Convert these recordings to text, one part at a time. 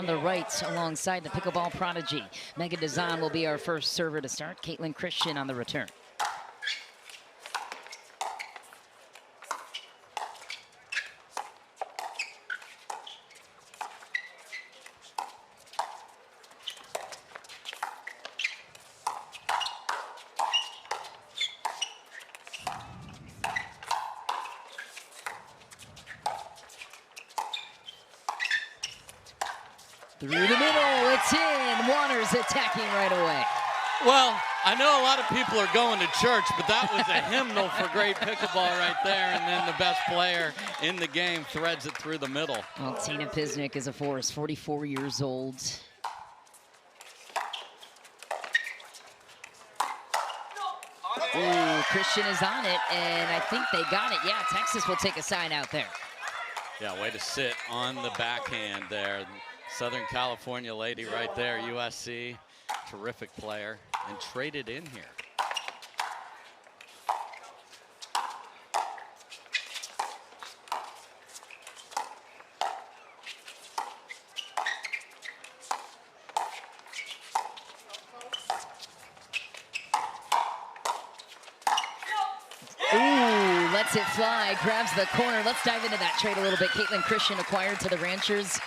the right alongside the pickleball prodigy. Megan Dazan will be our first server to start. Caitlin Christian on the return. Through the middle, it's in. Waters attacking right away. Well, I know a lot of people are going to church, but that was a hymnal for great pickleball right there. And then the best player in the game threads it through the middle. Well, Tina Pisnik is a force, 44 years old. Ooh, Christian is on it, and I think they got it. Yeah, Texas will take a side out there. Yeah, way to sit on the backhand there. Southern California lady right there, USC, terrific player, and traded in here. Lets it fly, grabs the corner. Let's dive into that trade a little bit. Caitlin Christian acquired to the Ranchers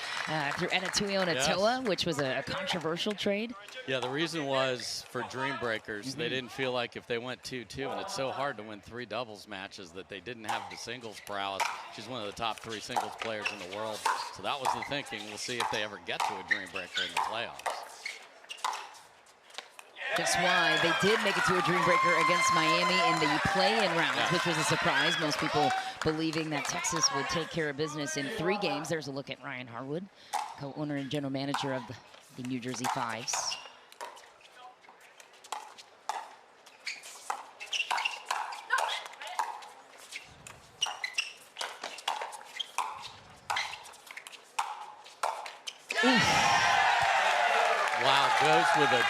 through Anatuio Natoa, which was a controversial trade. Yeah, the reason was for Dreambreakers, they didn't feel like if they went 2-2, and it's so hard to win 3 doubles matches, that they didn't have the singles prowess. She's one of the top 3 singles players in the world. So that was the thinking. We'll see if they ever get to a Dreambreaker in the playoffs. Just why they did make it to a Dreambreaker against Miami in the play-in rounds, which was a surprise. Most people believing that Texas would take care of business in 3 games. There's a look at Ryan Harwood, co-owner and general manager of the New Jersey Fives. Wow, goes with a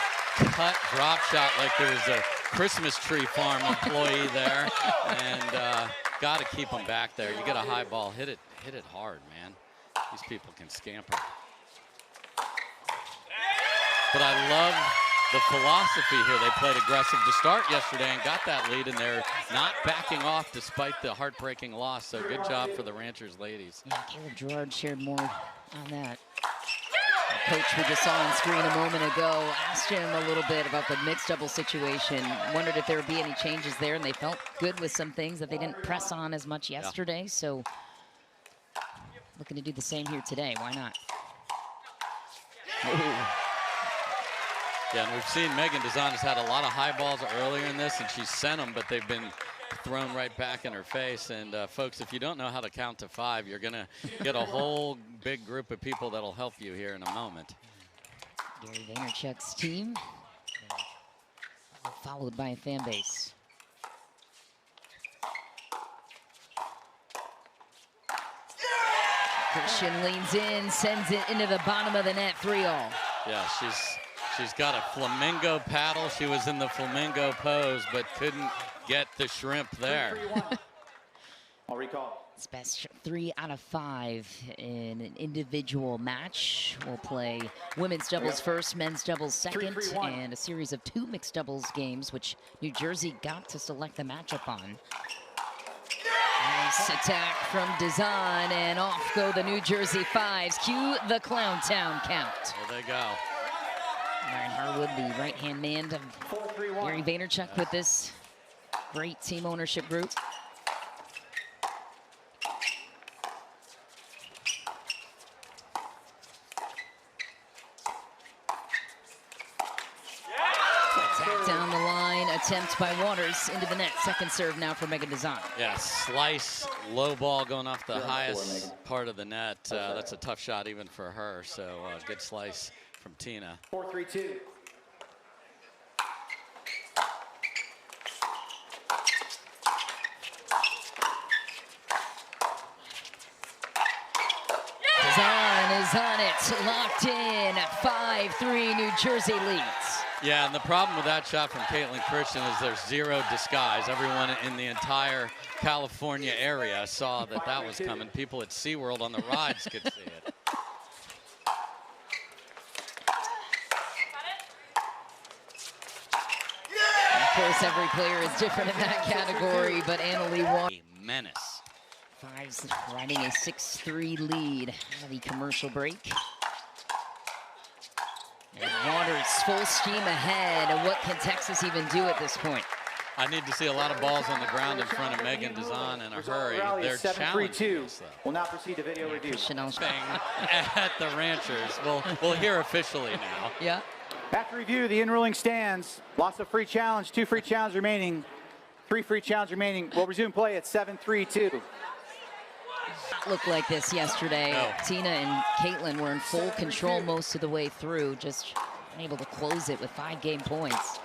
cut drop shot like there was a Christmas tree farm employee there, and got to keep them back there. You get a high ball, hit it hard, man. These people can scamper. But I love the philosophy here. They played aggressive to start yesterday and got that lead, and they're not backing off despite the heartbreaking loss. So good job for the Ranchers ladies. Yeah, Caleb Gerard shared more on that. Coach we just saw on screen a moment ago asked him a little bit about the mixed double situation, wondered if there would be any changes there, and they felt good with some things that they didn't press on as much yesterday. So looking to do the same here today. Why not? Yeah, and we've seen Megan Dazan has had a lot of high balls earlier in this, and she's sent them, but they've been thrown right back in her face. And folks, if you don't know how to count to 5, you're gonna get a whole big group of people that'll help you here in a moment. Gary Vaynerchuk's team, followed by a fan base. Christian leans in, sends it into the bottom of the net, 3-all. Yeah, she's got a flamingo paddle. She was in the flamingo pose, but couldn't get the shrimp there. I'll recall. It's best 3 out of 5 in an individual match. We'll play women's doubles first, men's doubles second, and a series of 2 mixed doubles games, which New Jersey got to select the matchup on. Nice attack from Dazan, and off go the New Jersey Fives. Cue the Clowntown count. There they go. Ryan Harwood, the right-hand man of Gary Vaynerchuk with this great team ownership group. Attack down the line, attempt by Waters into the net. Second serve now for Megan Dazan. Yeah, slice, low ball going off the highest part of the net. That's a tough shot even for her, so good slice from Tina. 4-3-2. Dazan is on it, locked in, 5-3, New Jersey leads. Yeah, and the problem with that shot from Caitlin Christian is there's zero disguise. Everyone in the entire California area saw that that was coming. People at SeaWorld on the rides could see it. course, every player is different in that category, but Annalie won. A menace. Fives riding a 6-3 lead out of the commercial break. And Waters full steam ahead. What can Texas even do at this point? I need to see a lot of balls on the ground in front of Megan Dazan in a hurry. They're challenging us, though. Will not proceed to video review. Thing at the Ranchers. We'll hear officially now. Yeah. After review, the in-ruling stands. Lots of free challenge. 2 free challenges remaining. 3 free challenges remaining. We'll resume play at 7-3-2. Looked like this yesterday. No. Tina and Caitlin were in full control most of the way through, just able to close it with 5 game points.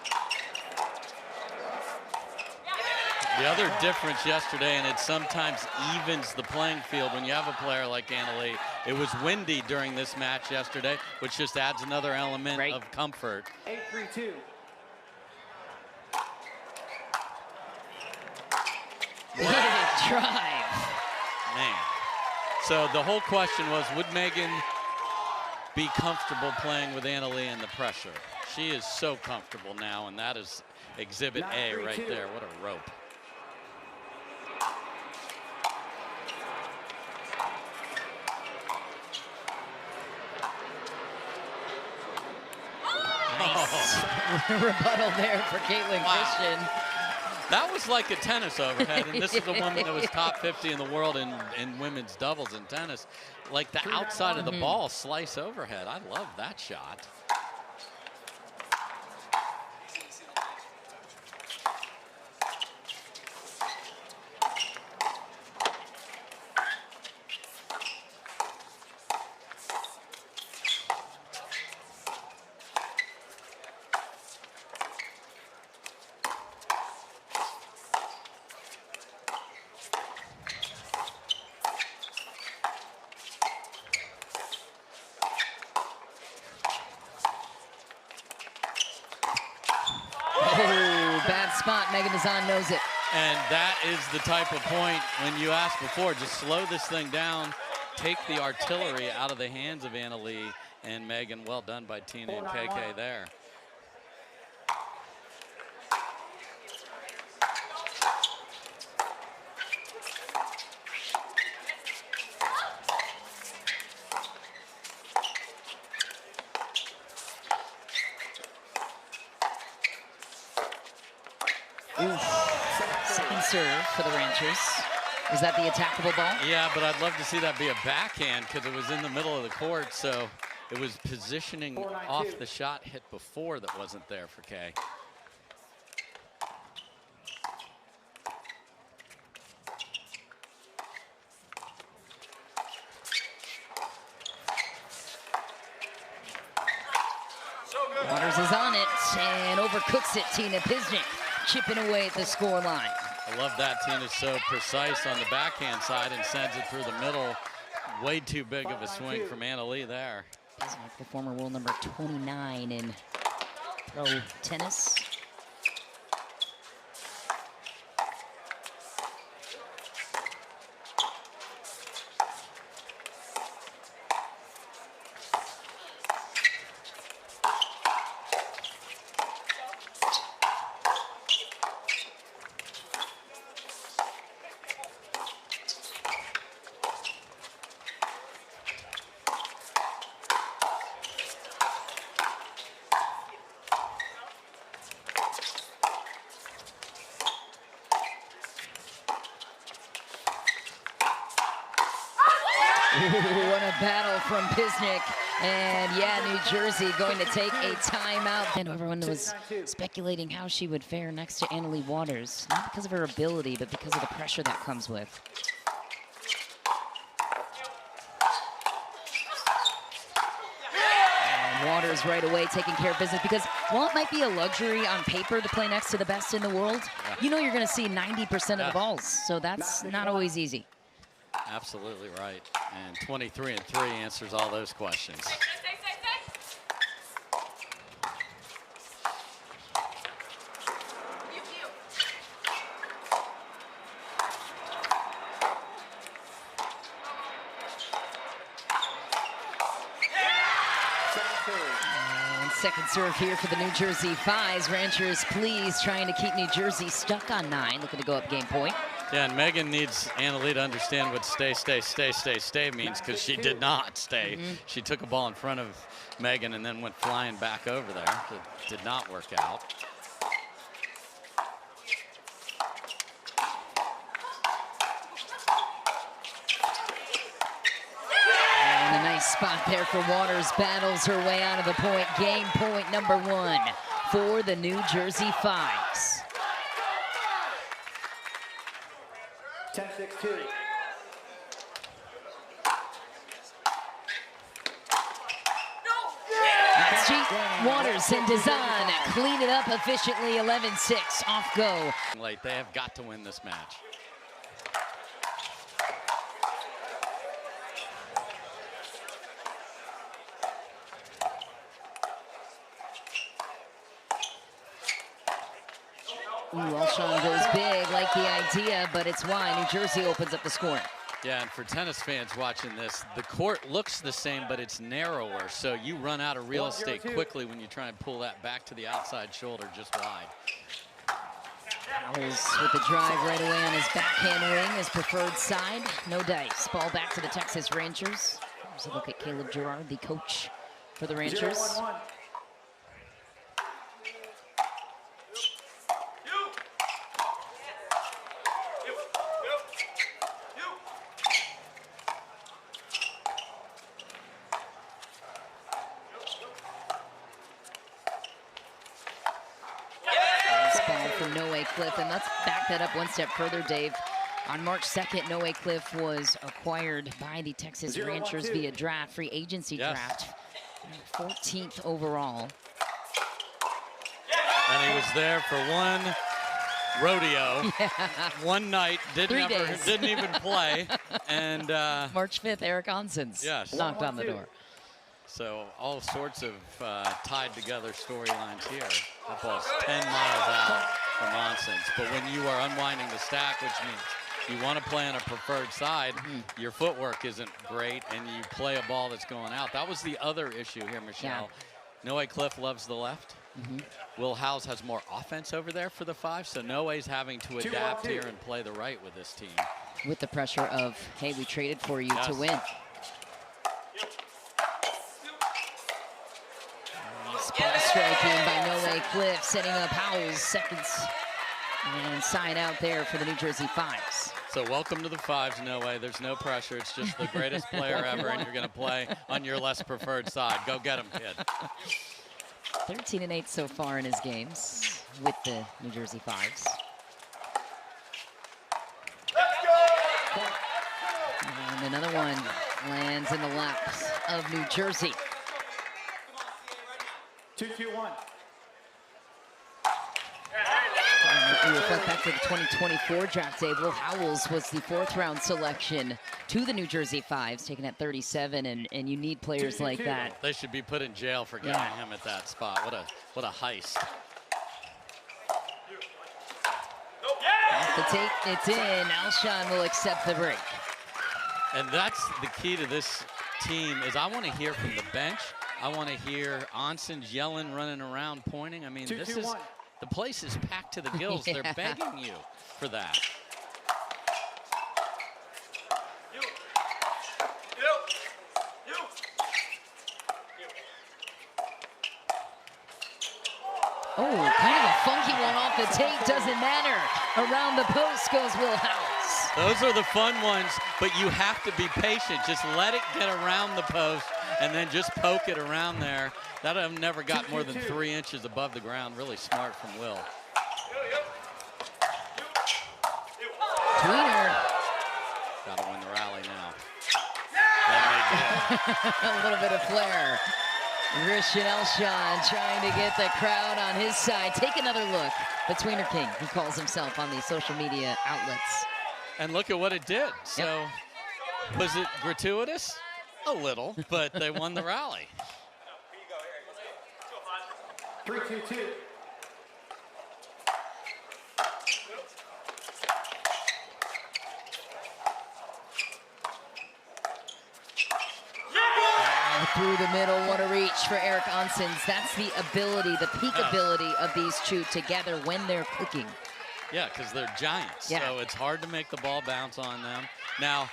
The other difference yesterday, and it sometimes evens the playing field when you have a player like Annalie, it was windy during this match yesterday, which just adds another element of comfort. 8-3-2. Big drive. Man. So the whole question was, would Megan be comfortable playing with Annalie in the pressure? She is so comfortable now, and that is exhibit A right there. What a rope. Nice rebuttal there for Caitlin Christian. That was like a tennis overhead, and this is a woman that was top 50 in the world in women's doubles in tennis. Like the outside of the ball slice overhead. I love that shot. Oh, bad spot. Megan Dazan knows it. And that is the type of point when you asked before, just slow this thing down, take the artillery out of the hands of Annalie and Megan. Well done by Tina and KK there. Second serve for the Ranchers. Was that the attackable ball? Yeah, but I'd love to see that be a backhand because it was in the middle of the court, so it was positioning off the shot hit before that wasn't there for Kay. Waters is on it and overcooks it. Tina Pisnik chipping away at the score line. I love that. Tina's so precise on the backhand side and sends it through the middle. Way too big of a swing from Annalie there. Pisnik, the former world number 29 in pro tennis. What a battle from Pisnik. And yeah, New Jersey going to take a timeout. And everyone was speculating how she would fare next to Annalie Waters. Not because of her ability, but because of the pressure that comes with. And Waters right away taking care of business because while it might be a luxury on paper to play next to the best in the world, you know you're going to see 90% of the balls. So that's not always easy. Absolutely right. And 23-3 answers all those questions. On second serve here for the New Jersey Fives. Ranchers please, trying to keep New Jersey stuck on 9, looking to go up game point. Yeah, and Megan needs Annalie to understand what stay means, because she did not stay. She took a ball in front of Megan and then went flying back over there. It did not work out. And a nice spot there for Waters. Battles her way out of the point. Game point number 1 for the New Jersey Fives. 10-6-2. That's cheap. Waters and Dazan clean it up efficiently. 11-6 off go. Late, they have got to win this match. Ooh, Alshon goes big, like the idea, but it's why New Jersey opens up the scoring. Yeah, and for tennis fans watching this, the court looks the same, but it's narrower, so you run out of real estate quickly when you try and pull that back to the outside shoulder just wide. Howells with the drive right away on his backhand wing, his preferred side. No dice. Ball back to the Texas Rangers. Here's a look at Caleb Gerard, the coach for the Rangers. 0-1-1. Cliff, and let's back that up one step further, Dave. On March 2nd, Noe Cliff was acquired by the Texas Rangers via draft, free agency draft, 14th overall. And he was there for one rodeo, one night, didn't even play, and March 5th, Eric Onsens knocked on the door. So all sorts of tied together storylines here. That ball's 10 miles out from Onsens. But when you are unwinding the stack, which means you want to play on a preferred side, your footwork isn't great, and you play a ball that's going out. That was the other issue here, Michelle. Noe Cliff loves the left. Will Howells has more offense over there for the 5, so Noe's having to adapt here and play the right with this team. With the pressure of, hey, we traded for you to win. Ball striking by Noe Cliff, setting up Howells, seconds and side out there for the New Jersey Fives. So welcome to the Fives, Noe. There's no pressure. It's just the greatest player ever, and you're going to play on your less preferred side. Go get him, kid. 13-8 so far in his games with the New Jersey Fives. And another one lands in the laps of New Jersey. 2-2-1. We reflect back to the 2024 draft day. Will Howells was the 4th round selection to the New Jersey Fives, taken at 37, and you need players like that. They should be put in jail for getting him at that spot. What a heist. Off the tape, it's in. Alshon will accept the break. And that's the key to this team, is I want to hear from the bench. I want to hear Onsens yelling, running around, pointing. I mean, the place is packed to the gills. They're begging you for that. Oh, kind of a funky one off the tape. Doesn't matter. Around the post goes Will Howells. Those are the fun ones, but you have to be patient. Just let it get around the post and then just poke it around there. That have never got more than 3 inches above the ground. Really smart from Will. Tweener. Got to win the rally now. A little bit of flair. Christian Alshon trying to get the crowd on his side. Take another look. The Tweener King, he calls himself on the social media outlets. And look at what it did. So, was it gratuitous? A little, but they won the rally. 3-2-2. through the middle. What a reach for Eric Onsens. That's the ability, the peak ability of these two together when they're clicking. Yeah, because they're giants. Yeah. So it's hard to make the ball bounce on them. Now,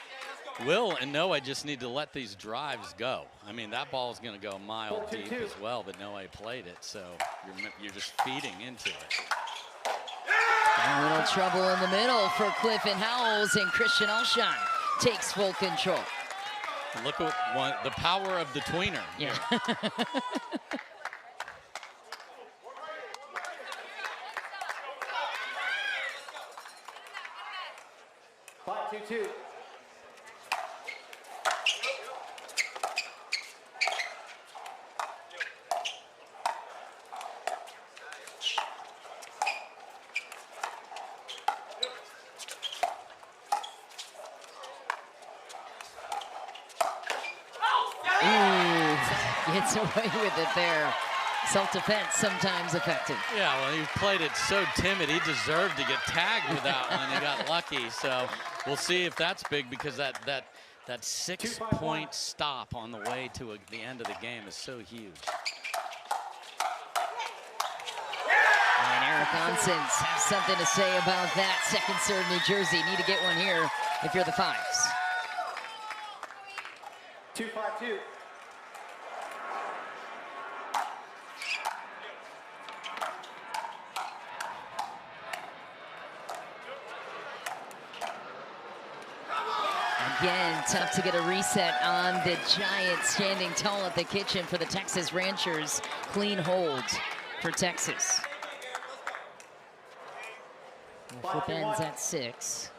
Will and Noah just need to let these drives go. I mean, that ball is going to go a mile deep as well, but Noah played it, so you're just feeding into it. A little trouble in the middle for Cliff and Howells, and Christian Alshon takes full control. And look at the power of the tweener. Yeah. 5-2-2. Gets away with it there. Self-defense sometimes effective. Yeah, well, he played it so timid. He deserved to get tagged with that one. He got lucky. So we'll see if that's big, because that 6-point stop on the way to the end of the game is so huge. And Eric Onsens has something to say about that. Second serve, New Jersey. Need to get one here if you're the Fives. 2-5-2. Again, tough to get a reset on the Giants standing tall at the kitchen for the Texas Ranchers. Clean hold for Texas. Flip ends at 6.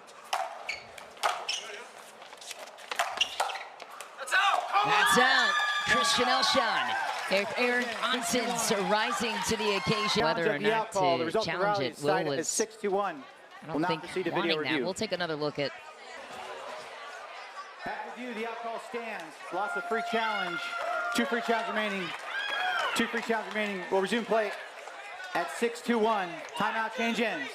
That's out. Christian Alshon. Eric Onsens rising to the occasion. Whether or not to challenge it, Will was 6-1. I don't think wanting that. We'll take another look at. Back with you, the outcall stands. Lots of free challenge. 2 free challenges remaining. 2 free challenges remaining. We'll resume play at 6-1. Timeout change ends.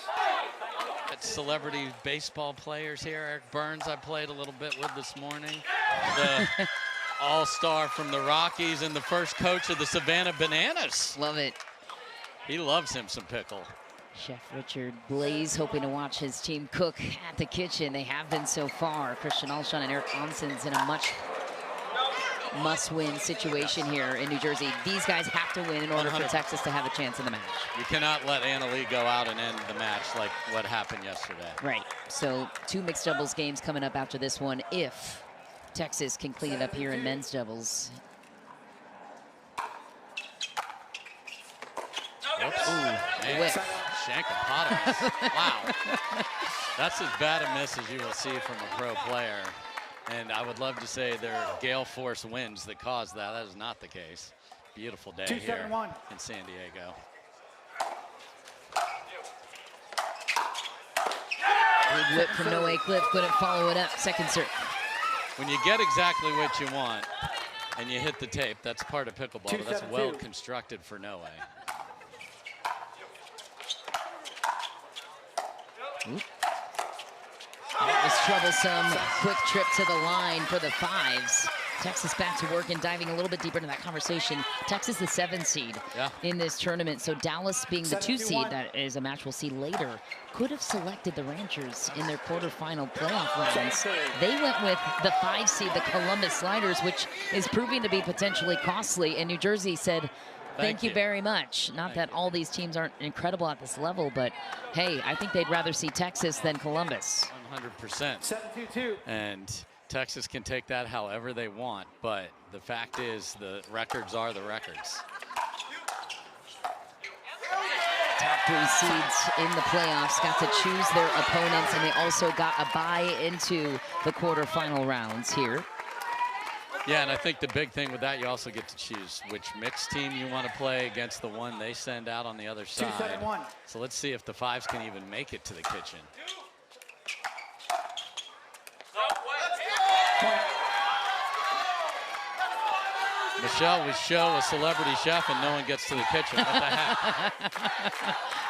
Celebrity baseball players here. Eric Burns, I played a little bit with this morning. The all-star from the Rockies and the first coach of the Savannah Bananas. Love it. He loves him some pickle. Chef Richard Blaze hoping to watch his team cook at the kitchen. They have been so far. Christian Alshon and Eric Onsens in a must-win situation here in New Jersey. These guys have to win in order for Texas to have a chance in the match. You cannot let Anna Lee go out and end the match like what happened yesterday. Right. So 2 mixed doubles games coming up after this one if Texas can clean it up here in men's doubles. Oops. Man, Shankopotamus. Wow. That's as bad a miss as you will see from a pro player. And I would love to say there are gale force winds that caused that. That is not the case. Beautiful day here in San Diego. Good whip from Noe Cliff, couldn't follow it up. Second serve. When you get exactly what you want and you hit the tape, that's part of pickleball. But that's well constructed for Noe. That was troublesome. Quick trip to the line for the Fives. Texas back to work and diving a little bit deeper into that conversation. Texas the 7 seed in this tournament. So Dallas being the 2 seed, that is a match we'll see later, could have selected the Ranchers in their quarterfinal playoff rounds. They went with the 5 seed, the Columbus Sliders, which is proving to be potentially costly. And New Jersey said, Thank you very much. Not that all these teams aren't incredible at this level, but hey, I think they'd rather see Texas than Columbus. 100%. 7-2-2. And Texas can take that however they want, but the fact is the records are the records. Top 3 seeds in the playoffs got to choose their opponents, and they also got a bye into the quarterfinal rounds here. Yeah, and I think the big thing with that, you also get to choose which mixed team you want to play against the one they send out on the other side. 2-7-1. So let's see if the Fives can even make it to the kitchen. Michelle, we show a celebrity chef and no one gets to the kitchen. What the heck?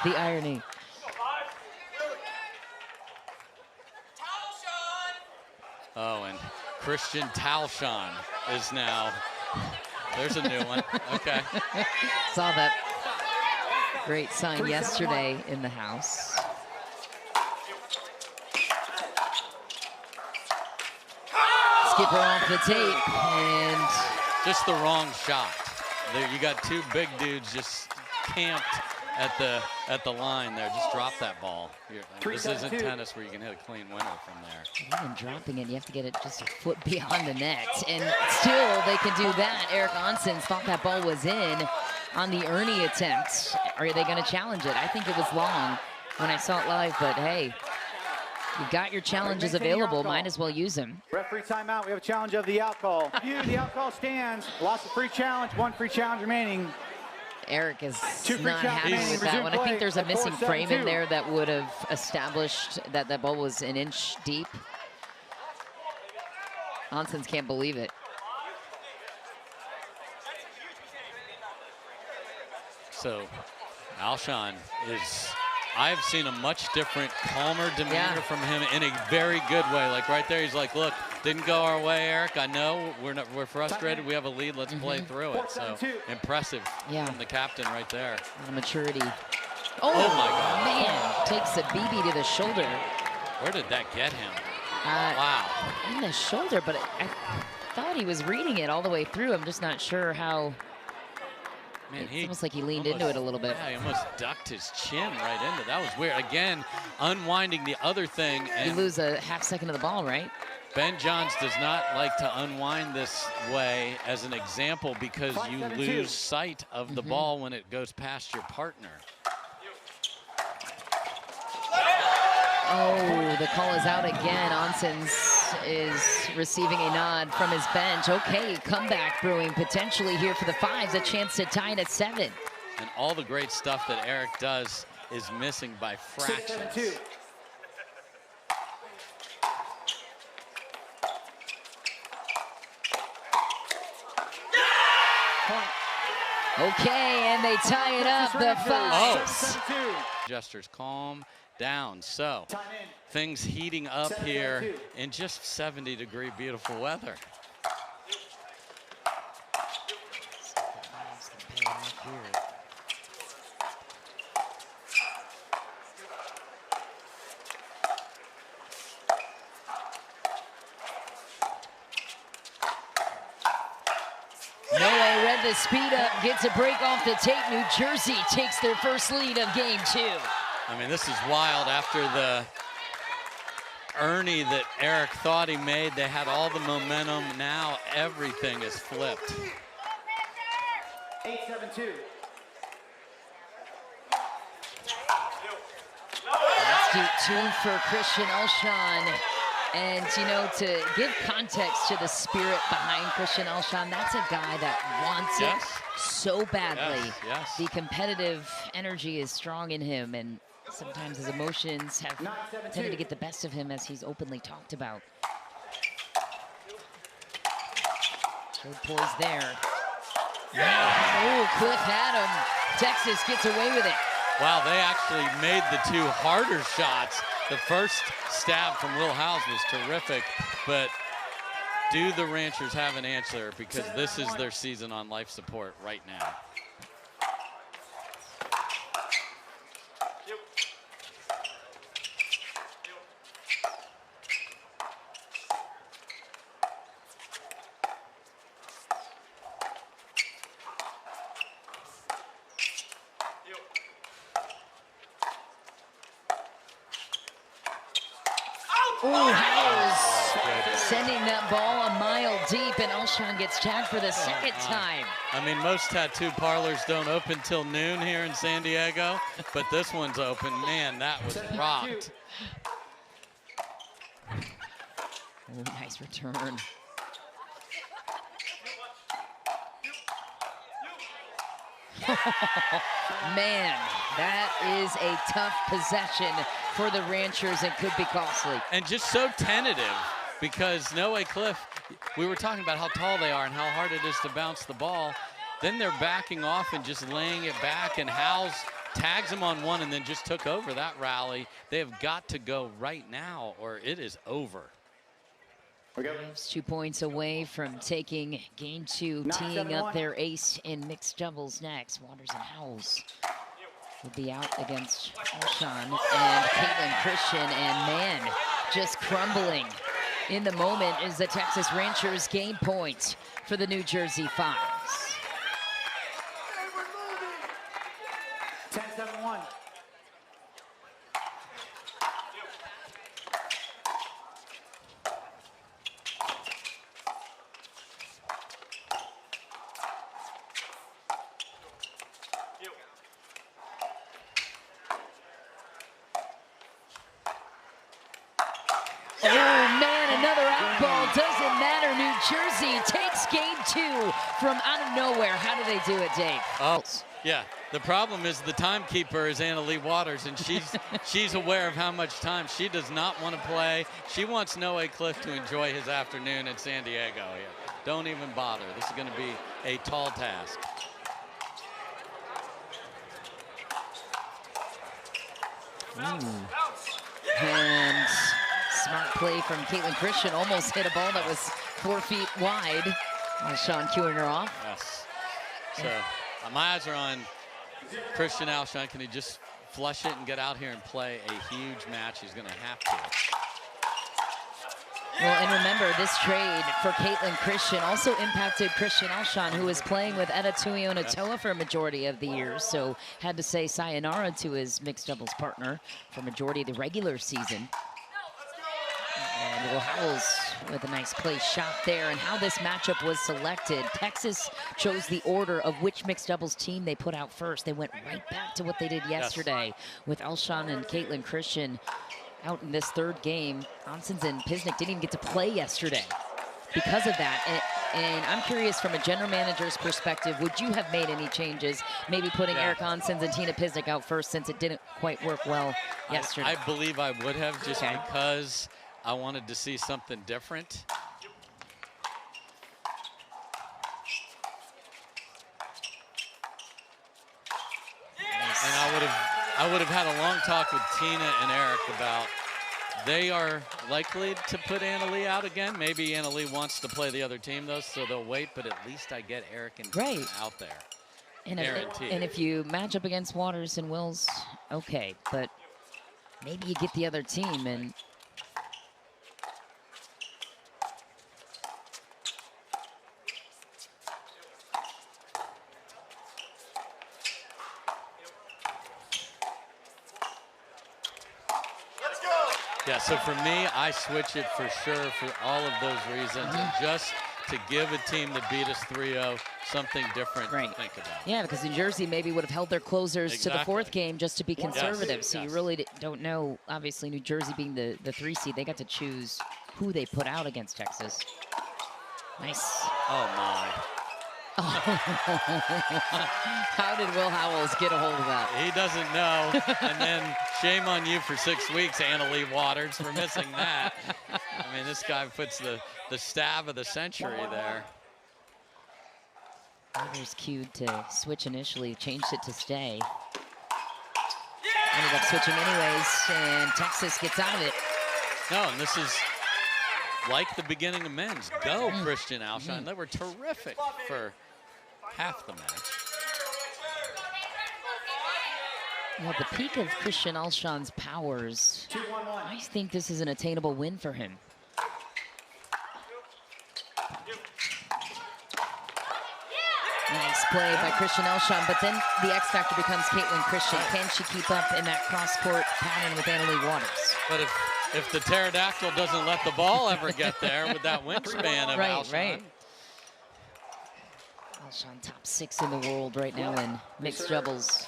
The irony. Oh, and Christian Talshon is now there's a new one. Okay. Saw that great sign yesterday in the house. Skipper off the tape, and just the wrong shot. There, you got two big dudes just camped at the line there. Just drop that ball. This isn't tennis where you can hit a clean winner from there. Even dropping it, you have to get it just a foot beyond the net, and still they can do that. Eric Onsens thought that ball was in on the Ernie attempt. Are they going to challenge it? I think it was long when I saw it live, but hey, you've got your challenges available. Might as well use them. Referee timeout. We have a challenge of the out call. The out call stands. Lost a free challenge. 1 free challenge remaining. Eric is not happy with that one. I think there's a missing frame in there that would have established that that ball was an inch deep. Onsens can't believe it. So Alshon is, I've seen a much different, calmer demeanor from him in a very good way. Like right there, he's like, look, didn't go our way, Eric. I know we're frustrated. We have a lead. Let's play through it. So impressive from the captain right there. The maturity. Oh my God. Man, takes a BB to the shoulder. Where did that get him? Wow. In the shoulder, but I thought he was reading it all the way through. I'm just not sure how. Man, it's almost like he leaned into it a little bit. Yeah, he almost ducked his chin right into it. That was weird. Again, unwinding the other thing. And you lose a half second of the ball, right? Ben Johns does not like to unwind this way as an example because you lose sight of the ball when it goes past your partner. Oh, the call is out again. Onsens is receiving a nod from his bench. Okay, comeback brewing potentially here for the Fives, a chance to tie it at 7. And all the great stuff that Eric does is missing by fractions. Okay, and they tie it up, the Fives. Gestures, calm down. So things heating up here in just 70-degree beautiful weather. Noah read the speed up, gets a break off the tape. New Jersey takes their first lead of game 2. I mean, this is wild. After the Ernie that Eric thought he made, they had all the momentum. Now everything is flipped. 8-7-2. That's deep 2 for Christian Alshon. And, you know, to give context to the spirit behind Christian Alshon, that's a guy that wants it so badly. The competitive energy is strong in him, and sometimes his emotions have tended to get the best of him, as he's openly talked about. Good poise there. Oh, Cliff had him. Texas gets away with it. Wow, they actually made the 2 harder shots. The first stab from Will Howells was terrific, but do the Ranchers have an answer? Because this is their season on life support right now. Oh, Howells sending that ball a mile deep, and Alshon gets tagged for the second time. I mean, most tattoo parlors don't open till noon here in San Diego, but this one's open. Man, that was rocked. Oh, nice return. Man, that is a tough possession for the Ranchers and could be costly. And just so tentative, because Noe Cliff, we were talking about how tall they are and how hard it is to bounce the ball. Then they're backing off and just laying it back, and Howells tags him on one and then just took over that rally. They have got to go right now or it is over. Braves 2 points away from taking game 2, teeing up their ace in mixed doubles next. Waters and Howells will be out against Alshon and Caitlin Christian, and man, just crumbling in the moment is the Texas Rangers game point for the New Jersey Fives. 10-7-1. Oh man, another out ball. Doesn't matter. New Jersey takes game 2 from out of nowhere. How do they do it, Dave? Oh, yeah. The problem is the timekeeper is Anna-Leigh Waters, and she's aware of how much time. She does not want to play. She wants Noah Cliff to enjoy his afternoon in San Diego here. Don't even bother. This is going to be a tall task. And smart play from Caitlin Christian. Almost hit a ball that was 4 feet wide. Sean cueing her off. Yes. So my eyes are on Christian Alshon. Can he just flush it and get out here and play a huge match? He's going to have to. Well, and remember, this trade for Caitlin Christian also impacted Christian Alshon, who was playing with Etta Tuionatoa for a majority of the year, so had to say sayonara to his mixed doubles partner for majority of the regular season. And Will Howells with a nice place shot there. And how this matchup was selected, Texas chose the order of which mixed doubles team they put out first. They went right back to what they did yesterday with Alshon and Caitlin Christian out in this third game. Onsens and Pisnik didn't even get to play yesterday because of that. And I'm curious, from a general manager's perspective, would you have made any changes, maybe putting Eric Onsens and Tina Pisnik out first, since it didn't quite work well yesterday? I believe I would have, just because I wanted to see something different. And I would have had a long talk with Tina and Eric about, they are likely to put Anna-Leigh out again. Maybe Anna-Leigh wants to play the other team, though, so they'll wait, but at least I get Eric and Tina out there. And if you match up against Waters and Wills, okay, but maybe you get the other team. And yeah, so for me, I switch it for sure for all of those reasons, and just to give a team that beat us 3-0 something different to think about. Yeah, because New Jersey maybe would have held their closers to the fourth game just to be conservative. So you really don't know. Obviously, New Jersey being the 3 seed, they got to choose who they put out against Texas. Nice. Oh, my. How did Will Howells get a hold of that? He doesn't know. And then shame on you for 6 weeks, Anna-Leigh Waters, for missing that. I mean, this guy puts the stab of the century there. Waters cued to switch initially, changed it to stay. Ended up switching anyways, and Texas gets out of it. No, and this is like the beginning of men's. Go, Christian Alshon. They were terrific for half the match. Well, the peak of Christian Alshon's powers, I think this is an attainable win for him. Nice play by Christian Alshon, but then the X factor becomes Caitlin Christian. Can she keep up in that cross-court pattern with Anna-Leigh Waters? But if the pterodactyl doesn't let the ball ever get there with that wingspan of Alshon. Alshon top 6 in the world right now in mixed doubles.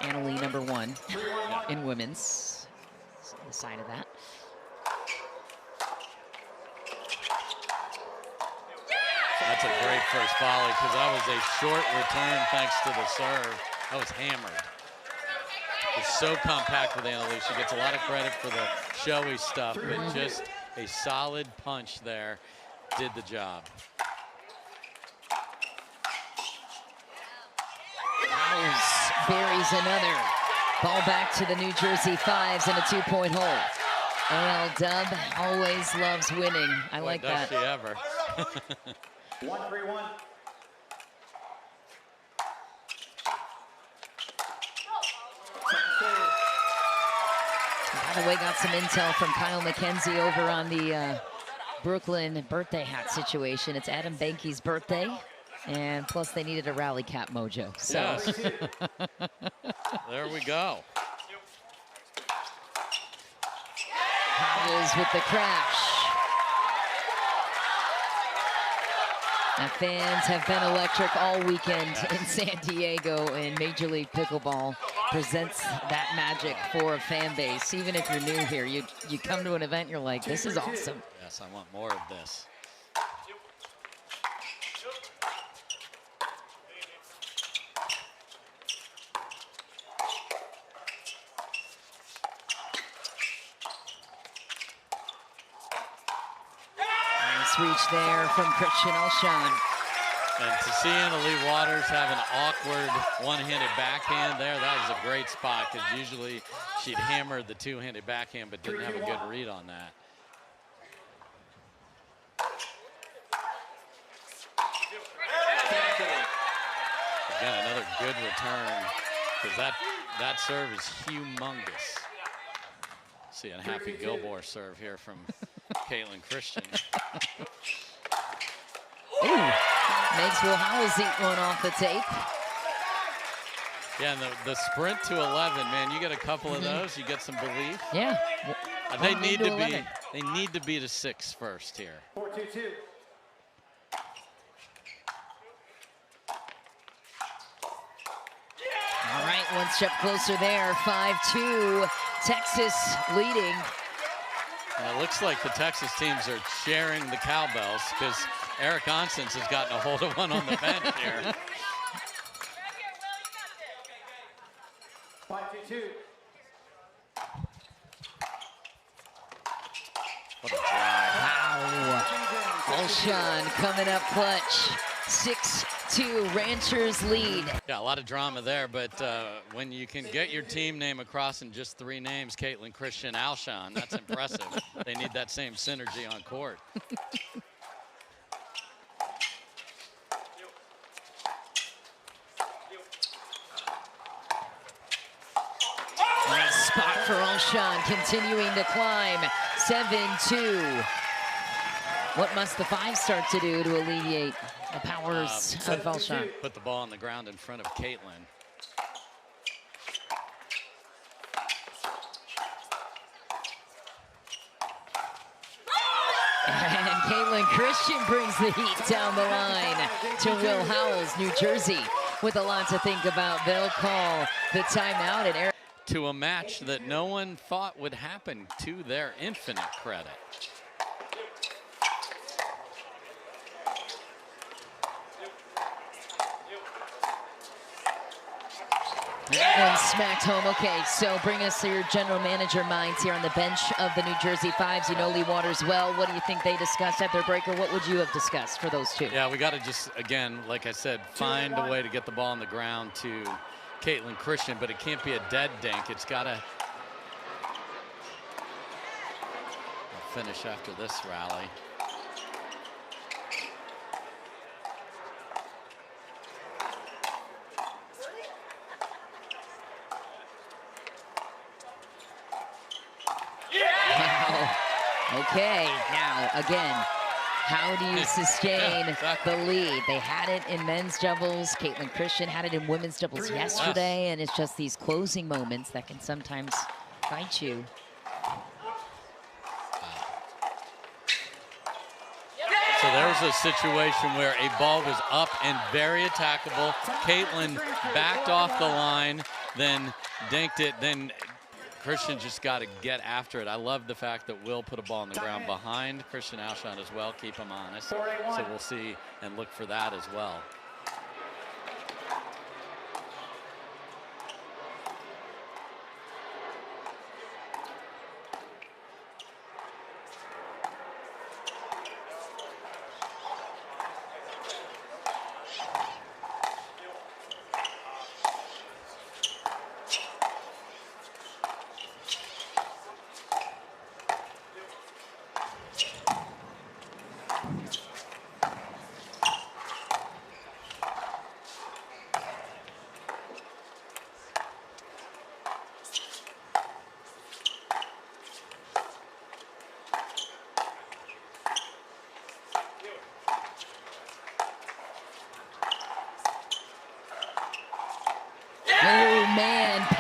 Anna-Leigh number 1 in women's. So the side of that. That's a great first volley, because that was a short return thanks to the serve. That was hammered. It's so compact with Anna-Leigh. She gets a lot of credit for the showy stuff, but just a solid punch there did the job. Howells buries another. Ball back to the New Jersey Fives in a 2-point hole. AL Dub always loves winning. I Boy, like does that. she ever. 1-3-1. By the way, got some intel from Kyle McKenzie over on the Brooklyn birthday hat situation. It's Adam Banky's birthday, and plus they needed a rally cap mojo. So. Yes. There we go. Howells with the crash. The fans have been electric all weekend in San Diego, and Major League Pickleball presents that magic for a fan base. Even if you're new here, you come to an event, you're like, this is awesome. Yes, I want more of this. Nice reach there from Christian Alshon. And to see Annalie Waters have an awkward one-handed backhand there, that was a great spot, because usually she'd hammer the two-handed backhand but didn't have a good read on that. Again, another good return, because that serve is humongous. See a happy Gilmore serve here from Caitlin Christian. Ooh, makes Will Howells eat one off the tape. Yeah, and the sprint to 11, man, you get a couple of those, you get some belief. Yeah. They need to be to 6 first here. 4-2-2. All right, one step closer there. 5-2, Texas leading. And it looks like the Texas teams are sharing the cowbells, because Eric Onsens has gotten a hold of one on the bench here. 5-2-2. What a drive. Wow. Alshon coming up clutch. 6-2, Ranchers lead. Yeah, a lot of drama there, but when you can get your team name across in just 3 names, Caitlin, Christian, Alshon, that's impressive. They need that same synergy on court. Nice spot for Alshon, continuing to climb. 7-2. What must the 5 start to do to alleviate the powers of Alshon? Put the ball on the ground in front of Caitlin. And Caitlin Christian brings the heat down the line to Will Howells, New Jersey, with a lot to think about. They'll call the timeout. And Eric To a match that no one thought would happen, to their infinite credit. That one smacked home. Okay, so bring us to your general manager minds here on the bench of the New Jersey Fives. You know Lee Waters well. What do you think they discussed at their breaker? What would you have discussed for those 2? Yeah, we got to just, again, like I said, find a way to get the ball on the ground to Caitlin Christian, but it can't be a dead dink. It's got to finish after this rally. Okay, now again, how do you sustain the lead? They had it in men's doubles. Caitlin Christian had it in women's doubles yesterday, and it's just these closing moments that can sometimes bite you. So there's a situation where a ball was up and very attackable. Caitlin backed off the line, then dinked it, then Christian just got to get after it. I love the fact that Will put a ball on the ground behind Christian Alshon as well, keep him honest. So we'll see and look for that as well.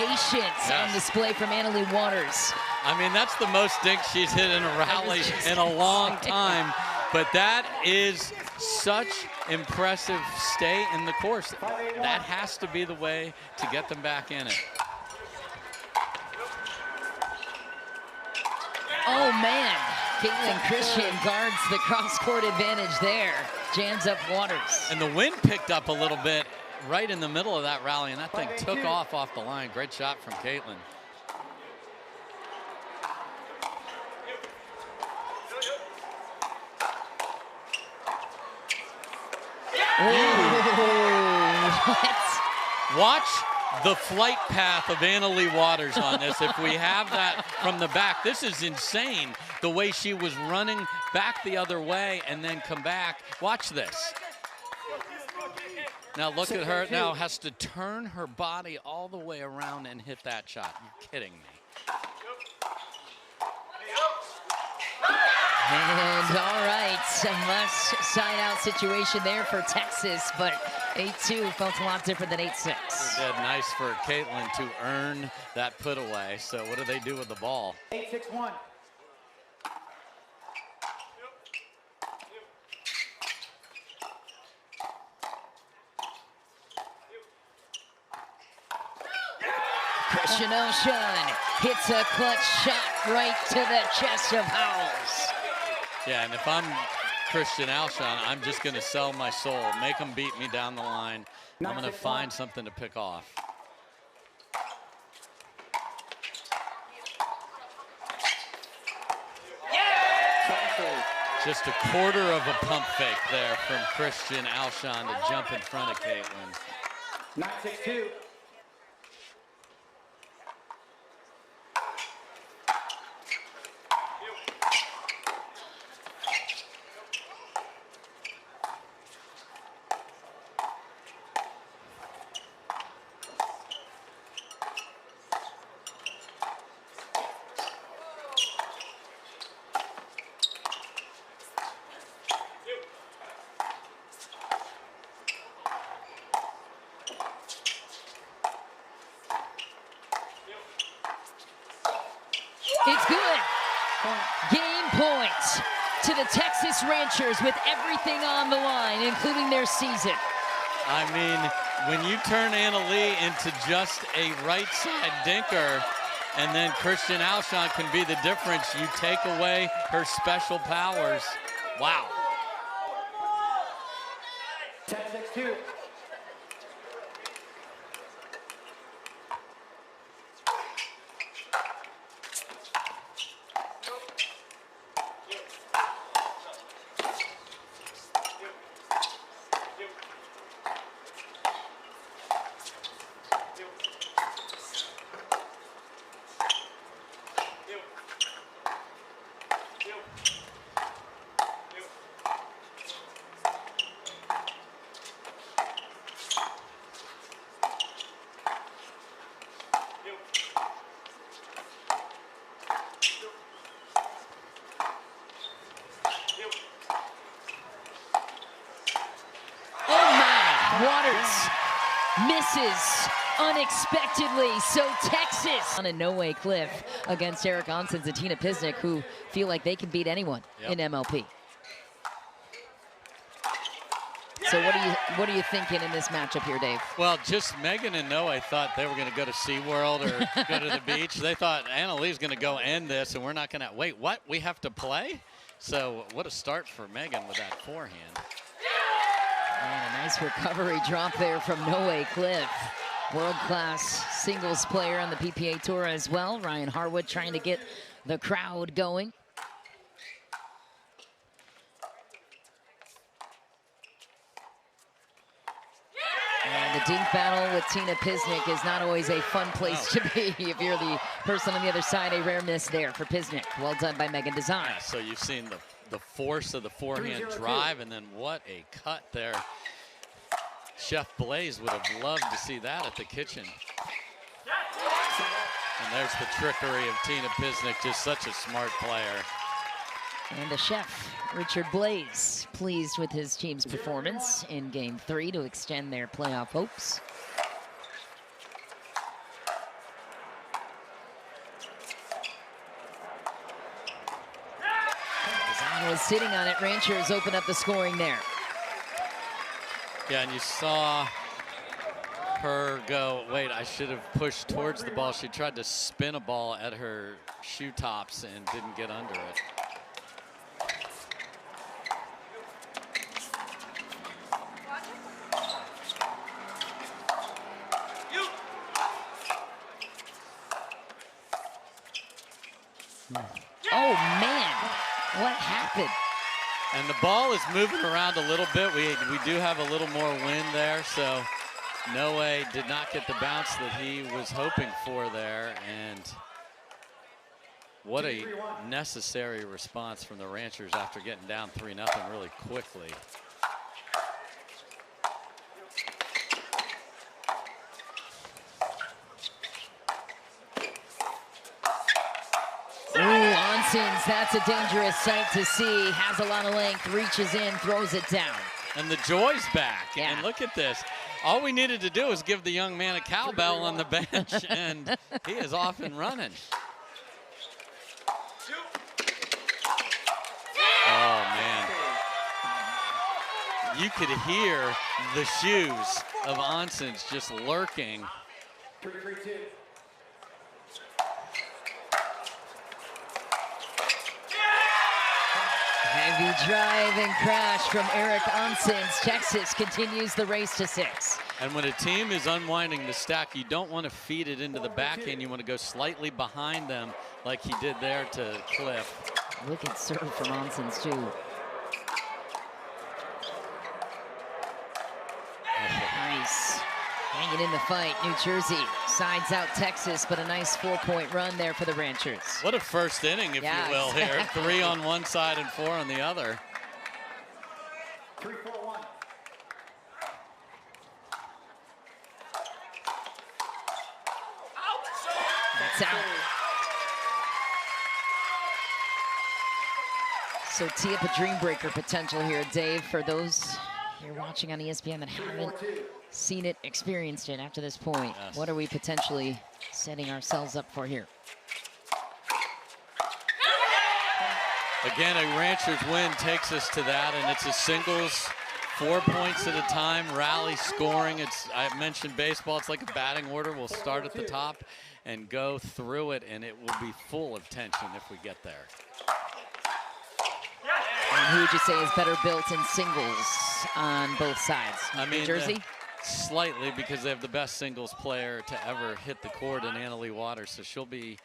patience on display from Annalie Waters. I mean, that's the most dinks she's hit in a rally in a long time. But that is such impressive stay in the course. That has to be the way to get them back in it. Oh, man. Caitlin Christian guards the cross-court advantage there. Jams up Waters. And the wind picked up a little bit right in the middle of that rally, and that thing took off the line. Great shot from Caitlin. Watch the flight path of Annalie Waters on this. If we have that from the back, this is insane. The way she was running back the other way and then come back. Watch this. Now look at her now, has to turn her body all the way around and hit that shot. You're kidding me. And all right, some less side-out situation there for Texas, but 8-2 felt a lot different than 8-6. Did nice for Caitlin to earn that put away. So what do they do with the ball? 8-6-1. Christian Elshon hits a clutch shot right to the chest of Howells. Yeah, and if I'm Christian Elshon, I'm just going to sell my soul. Make them beat me down the line. I'm going to find something to pick off. Just a quarter of a pump fake there from Christian Elshon to jump in front of Caitlin. 9-6-2. It's good. Game point to the Texas Ranchers with everything on the line, including their season. I mean, when you turn Annalie into just a right side dinker, and then Christian Elshon can be the difference, you take away her special powers. Wow. 10-6-2. Waters misses unexpectedly, so Texas on a no-way cliff against Eric Onsens and Tina Pisnik, who feel like they can beat anyone in MLP. So what are you thinking in this matchup here, Dave? Well, just Megan and Noah thought they were going to go to SeaWorld or go to the beach. They thought Annalie's going to go end this, and we're not going to. Wait, what? We have to play? So what a start for Megan with that forehand. And a nice recovery drop there from No-Way Cliff. World-class singles player on the PPA Tour as well. Ryan Harwood trying to get the crowd going. And the dink battle with Tina Pisnik is not always a fun place to be if you're the person on the other side. A rare miss there for Pisnik. Well done by Megan Design. Yeah, so you've seen the force of the forehand drive, and then what a cut there. Chef Blaze would have loved to see that at the kitchen. And there's the trickery of Tina Pisnik, just such a smart player. And the chef, Richard Blaze, pleased with his team's performance in Game 3 to extend their playoff hopes. was sitting on it. Ranchers open up the scoring there. Yeah, and you saw her go, wait, I should have pushed towards the ball. She tried to spin a ball at her shoe tops and didn't get under it. Oh, man, what happened? And the ball is moving around a little bit. We do have a little more wind there, so Noe did not get the bounce that he was hoping for there. And what a necessary response from the Ranchers after getting down 3-0 really quickly. That's a dangerous sight to see. Has a lot of length, reaches in, throws it down. And the joy's back. Yeah. And look at this. All we needed to do was give the young man a cowbell on the bench, and he is off and running. Oh, man. You could hear the shoes of Onsens just lurking. Heavy drive and crash from Eric Onsens. Texas continues the race to 6. And when a team is unwinding the stack, you don't want to feed it into the backhand. You want to go slightly behind them like he did there to Cliff. Look at serve from Onsens, too. Nice. Hanging in the fight, New Jersey sides out Texas, but a nice 4-point run there for the Ranchers. What a first inning, if you will, exactly. here. 3 on one side and 4 on the other. 3-4-1. That's out. So tee up a Dreambreaker potential here, Dave, for those you're watching on ESPN that haven't seen it, experienced it after this point. Yes. What are we potentially setting ourselves up for here? Again, a Ranchers win takes us to that, and it's a singles, 4 points at a time, rally scoring. I mentioned baseball, it's like a batting order. We'll start at the top and go through it, and it will be full of tension if we get there. And who would you say is better built in singles on both sides? I mean, New Jersey? Slightly, because they have the best singles player to ever hit the court in Annalie Waters, so she'll be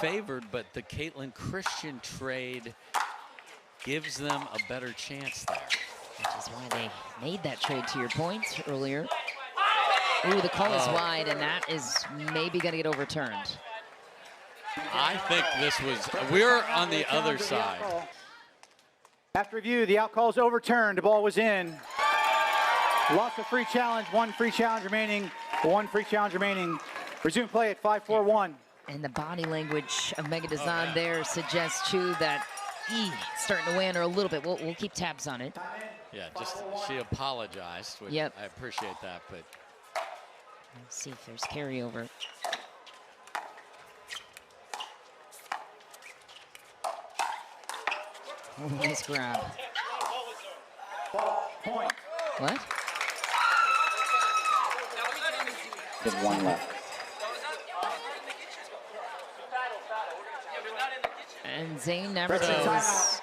favored, but the Caitlin Christian trade gives them a better chance there. Which is why they made that trade, to your point earlier. Ooh, the call is wide, and that is maybe going to get overturned. I think this was, we're on the other side. After review, the out call is overturned. The ball was in. Lost a free challenge, 1 free challenge remaining, 1 free challenge remaining. Resume play at 5-4-1. And the body language of Megan Dazan there suggests, too, that starting to weigh on her a little bit. We'll keep tabs on it. Yeah, just she apologized, which I appreciate that, but. Let's see if there's carryover. Oh, nice grab. Point. What? There's 1 left. And Zane never So knows.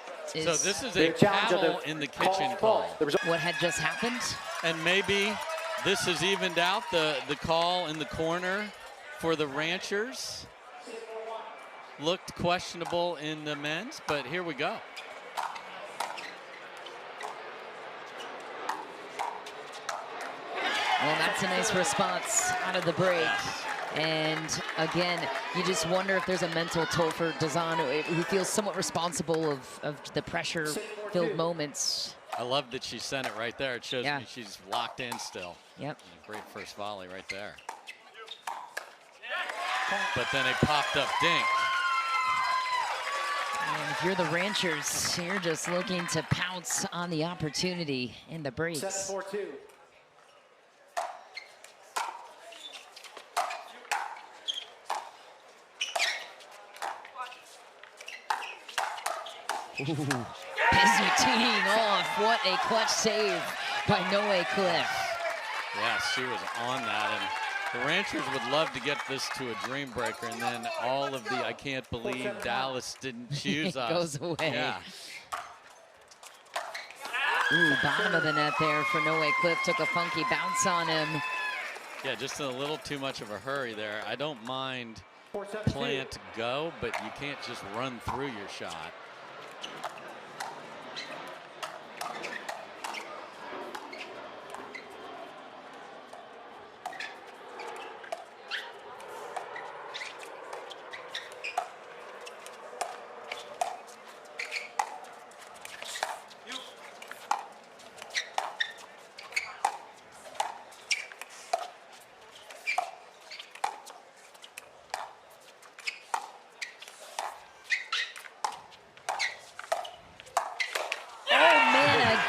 this is a paddle in the kitchen call. What had just happened? And maybe this has evened out the call in the corner for the Ranchers. Looked questionable in the men's, but here we go. Well, that's a nice response out of the break. And again, you just wonder if there's a mental toll for Dazan, who feels somewhat responsible of the pressure-filled moments. I love that she sent it right there. It shows Yeah. me she's locked in still. Yep. Great first volley right there. But then a popped-up dink. And if you're the Ranchers, you're just looking to pounce on the opportunity in the breaks. 7-4-2. Ooh. Busy teeing off. What a clutch save by Noe Cliff. Yes, she was on that. And the Ranchers would love to get this to a Dreambreaker, and then all of the I can't believe Dallas didn't choose us. Goes away. Yeah. Ooh, bottom of the net there for Noe Cliff. Took a funky bounce on him. Yeah, just in a little too much of a hurry there. I don't mind plant go, but you can't just run through your shot.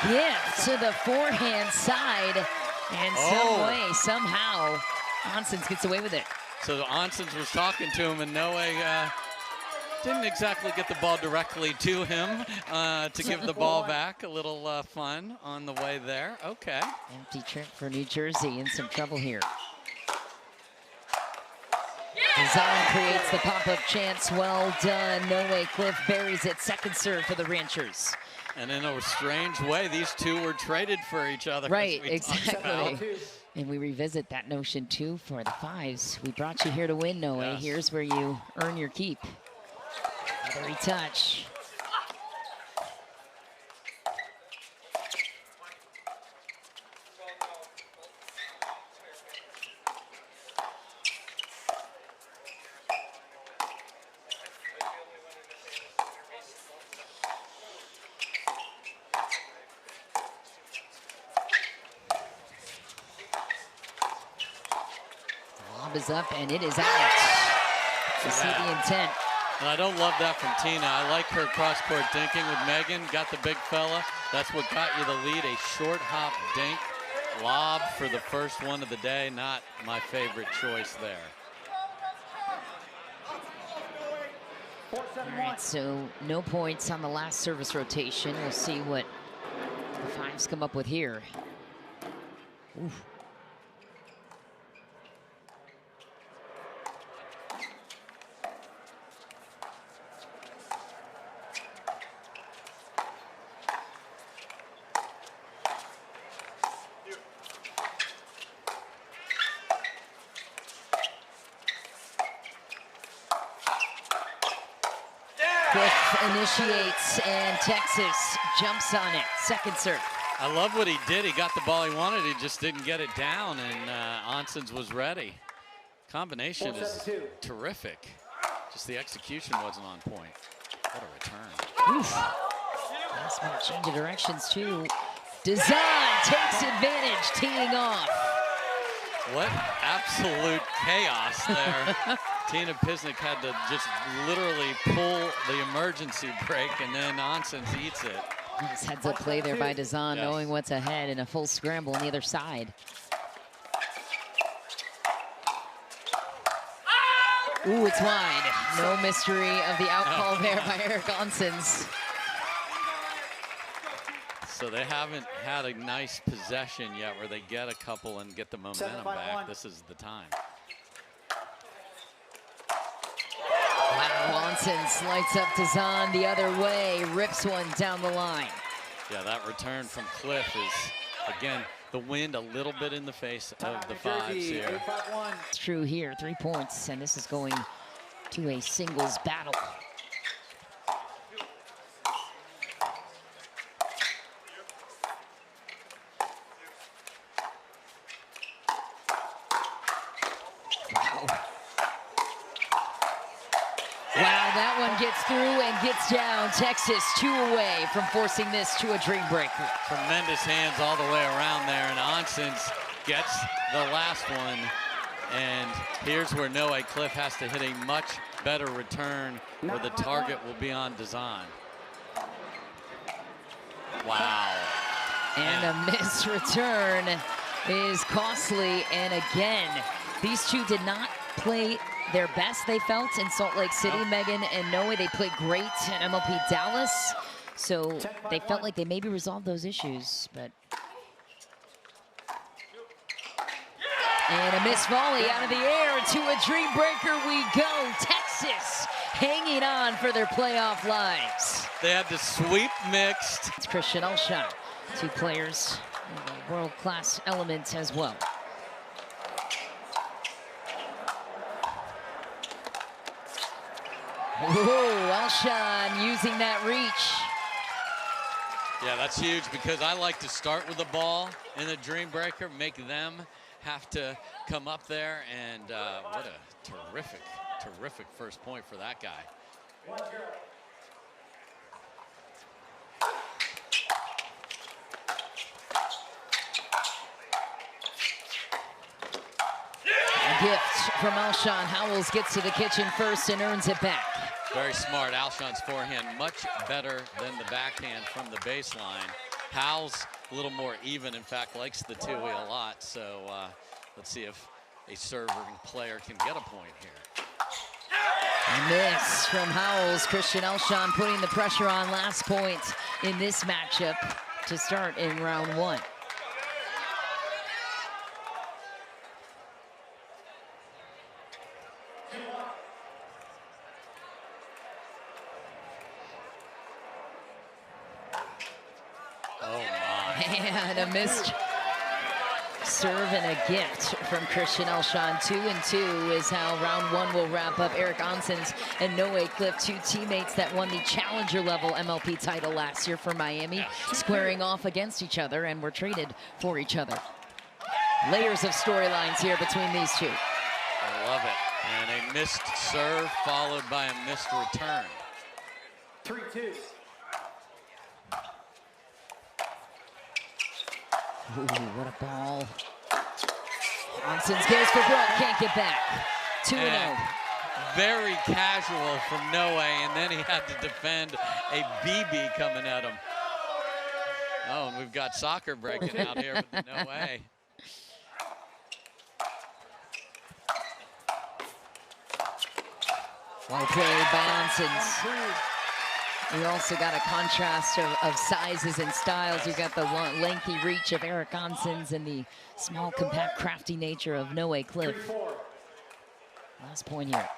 Gift to the forehand side, and some way, somehow, Onsens gets away with it. So Onsens was talking to him, and Noe didn't exactly get the ball directly to him to give the ball back. A little fun on the way there. Okay. Empty trip for New Jersey, in some trouble here. Design creates the pop-up chance. Well done. Noe Cliff buries it. Second serve for the Ranchers. And in a strange way, these two were traded for each other. Right, exactly. And we revisit that notion, too, for the fives. We brought you here to win, Noe. Yes. Here's where you earn your keep. Another retouch. Is up and it is out. You see the intent. And I don't love that from Tina. I like her cross-court dinking with Megan. Got the big fella. That's what got you the lead. A short hop dink lob for the first one of the day. Not my favorite choice there. All right, so no points on the last service rotation. We'll see what the fives come up with here. Oof. Initiates, and Texas jumps on it. Second serve. I love what he did. He got the ball he wanted. He just didn't get it down, and Onsens was ready. Combination is terrific. Just the execution wasn't on point. What a return. Oof. Last minute change of directions, too. Design takes advantage, teeing off. What absolute chaos there. Tina Pisnik had to just literally pull the emergency brake, and then Onsens eats it. Nice heads-up play there by Dazan, Yes. knowing what's ahead, and a full scramble on the other side. Ooh, it's wide. No mystery of the out call there by Eric Onsens. So they haven't had a nice possession yet where they get a couple and get the momentum back. This is the time. Wow, Onsens lights up Dazan the other way, rips one down the line. Yeah, that return from Cliff is, again, the wind a little bit in the face of the fives here. It's true here, 3 points, and this is going to a singles battle. That one gets through and gets down. Texas 2 away from forcing this to a Dreambreaker. Tremendous hands all the way around there, and Onsens gets the last one. And here's where Noe Cliff has to hit a much better return where the target will be on Dazan. Wow. And a missed return is costly. And again, these two did not play their best, they felt, in Salt Lake City. Megan and Noe, they played great in MLP Dallas. So they felt like they maybe resolved those issues, but. And a missed volley out of the air to a Dreambreaker we go. Texas hanging on for their playoff lives. They had the sweep mixed. It's Christian Elshot, two players, world-class elements as well. Whoa, Elshot using that reach. Yeah, that's huge because I like to start with the ball in the Dreambreaker, make them have to come up there, and what a terrific first point for that guy. A gift from Alshon. Howells gets to the kitchen first and earns it back. Very smart. Alshon's forehand much better than the backhand from the baseline. Howells a little more even, in fact, likes the two-wheel a lot. So let's see if a serving player can get a point here. A miss from Howells. Christian Elshon putting the pressure on last point in this matchup to start in round one. Oh my. And a missed serve and a gift from Christian Elshon. 2-2 is how round one will wrap up. Eric Onsens and Noe Cliff, two teammates that won the challenger level MLP title last year for Miami, squaring off against each other and were traded for each other. Layers of storylines here between these two. I love it. And a missed serve followed by a missed return. 3-2. Ooh, what a ball. Onsens goes for broke, can't get back. 2-0. Very casual from Noe, and then he had to defend a BB coming at him. Oh, and we've got soccer breaking out here with the Noe. Well played by Onsens. We also got a contrast of sizes and styles. You've got the lengthy reach of Eric Onsens and the small, compact, crafty nature of Noe Cliff. Last point here.